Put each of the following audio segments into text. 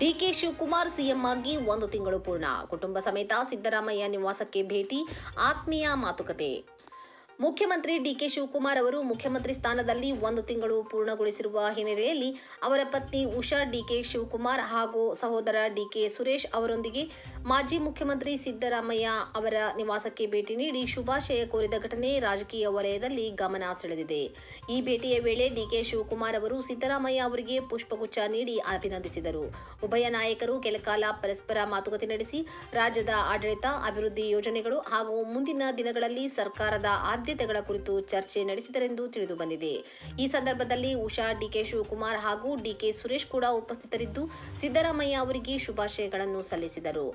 DK Shivakumar CM ಆಗಿ 1 ತಿಂಗಳು ಪೂರ್ಣ. ಕುಟುಂಬ ಸಮೇತ ಸಿದ್ದರಾಮಯ್ಯ ನಿವಾಸಕ್ಕೆ ಭೇಟಿ, ಆತ್ಮೀಯ ಮಾತುಕತೆ. ಮುಖ್ಯಮಂತ್ರಿ ಡಿಕೆ ಶಿವಕುಮಾರ್ ಅವರು ಮುಖ್ಯಮಂತ್ರಿ ಸ್ಥಾನದಲ್ಲಿ 1 ತಿಂಗಳು ಪೂರ್ಣಗೊಳಿಸಿರುವ ಹಿನ್ನೆಲೆಯಲ್ಲಿ ಅವರ ಪತ್ನಿ ಉಷಾ ಡಿಕೆ ಶಿವಕುಮಾರ್ ಹಾಗೂ ಸಹೋದರ ಡಿಕೆ ಸುರೇಶ್ ಅವರೊಂದಿಗೆ ಮಾಜಿ ಮುಖ್ಯಮಂತ್ರಿ ಸಿದ್ದರಾಮಯ್ಯ ಅವರ ನಿವಾಸಕ್ಕೆ ಭೇಟಿ ನೀಡಿ ಶುಭಾಶಯ ಕೋರಿದ ಘಟನೆ ರಾಜಕೀಯ ವಲಯದಲ್ಲಿ ಗಮನ ಸೆಳೆದಿದೆ. ಈ ಭೇಟಿಯ ವೇಳೆ ಡಿಕೆ ಶಿವಕುಮಾರ್ ಅವರು ಸಿದ್ದರಾಮಯ್ಯ ಅವರಿಗೆ ಪುಷ್ಪಗುಚ್ಛ ನೀಡಿ ಅಭಿನಂದಿಸಿದರು. ಉಭಯ ನಾಯಕರು ಕೆಲಕಾಲ ಪರಸ್ಪರ ಮಾತುಕತೆ ನಡೆಸಿ ರಾಜ್ಯದ ಆಡಳಿತ, ಅಭಿವೃದ್ಧಿ ಯೋಜನೆಗಳು ಹಾಗೂ ಮುಂದಿನ ದಿನಗಳಲ್ಲಿ ಸರ್ಕಾರದ ಆದ್ಯತೆಗಳ ಕುರಿತು ಚರ್ಚೆ ನಡೆಸಿದರೆಂದು ತಿಳಿದು ಬಂದಿದೆ. ಈ ಸಂದರ್ಭದಲ್ಲಿ ಉಷಾ ಡಿಕೆ ಶಿವಕುಮಾರ್ ಹಾಗೂ ಡಿಕೆ ಸುರೇಶ್ ಕೂಡ ಉಪಸ್ಥಿತರಿದ್ದು ಸಿದ್ದರಾಮಯ್ಯ ಅವರಿಗೆ ಶುಭಾಶಯಗಳನ್ನು ಸಲ್ಲಿಸಿದರು.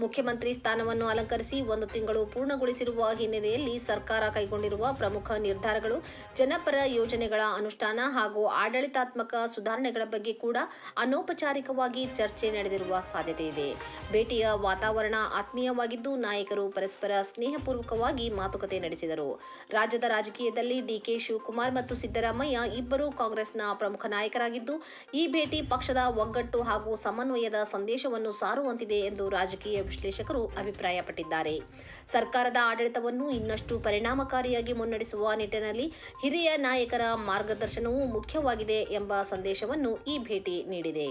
ಮುಖ್ಯಮಂತ್ರಿ ಸ್ಥಾನವನ್ನು ಅಲಂಕರಿಸಿ 1 ತಿಂಗಳು ಪೂರ್ಣಗೊಳಿಸಿರುವ ಹಿನ್ನೆಲೆಯಲ್ಲಿ ಸರ್ಕಾರ ಕೈಗೊಂಡಿರುವ ಪ್ರಮುಖ ನಿರ್ಧಾರಗಳು, ಜನಪರ ಯೋಜನೆಗಳ ಅನುಷ್ಠಾನ ಹಾಗೂ ಆಡಳಿತಾತ್ಮಕ ಸುಧಾರಣೆಗಳ ಬಗ್ಗೆ ಕೂಡ ಅನೌಪಚಾರಿಕವಾಗಿ ಚರ್ಚೆ ನಡೆದಿರುವ ಸಾಧ್ಯತೆ ಇದೆ. ಭೇಟಿಯ ವಾತಾವರಣ ಆತ್ಮೀಯವಾಗಿದ್ದು ನಾಯಕರು ಪರಸ್ಪರ ಸ್ನೇಹಪೂರ್ವಕವಾಗಿ ಮಾತುಕತೆ ನಡೆಸಿದರು. ರಾಜ್ಯದ ರಾಜಕೀಯದಲ್ಲಿ ಡಿಕೆ ಶಿವಕುಮಾರ್ ಮತ್ತು ಸಿದ್ದರಾಮಯ್ಯ ಇಬ್ಬರೂ ಕಾಂಗ್ರೆಸ್ನ ಪ್ರಮುಖ ನಾಯಕರಾಗಿದ್ದು, ಈ ಭೇಟಿ ಪಕ್ಷದ ಒಗ್ಗಟ್ಟು ಹಾಗೂ ಸಮನ್ವಯದ ಸಂದೇಶವನ್ನು ಸಾರುವಂತಿದೆ ಎಂದು ರಾಜಕೀಯ ವಿಶ್ಲೇಷಕರು ಅಭಿಪ್ರಾಯಪಟ್ಟಿದ್ದಾರೆ. ಸರ್ಕಾರದ ಆಡಳಿತವನ್ನು ಇನ್ನಷ್ಟು ಪರಿಣಾಮಕಾರಿಯಾಗಿ ಮುನ್ನಡೆಸುವ ನಿಟ್ಟಿನಲ್ಲಿ ಹಿರಿಯ ನಾಯಕರ ಮಾರ್ಗದರ್ಶನವೂ ಮುಖ್ಯವಾಗಿದೆ ಎಂಬ ಸಂದೇಶವನ್ನು ಈ ಭೇಟಿ ನೀಡಿದೆ.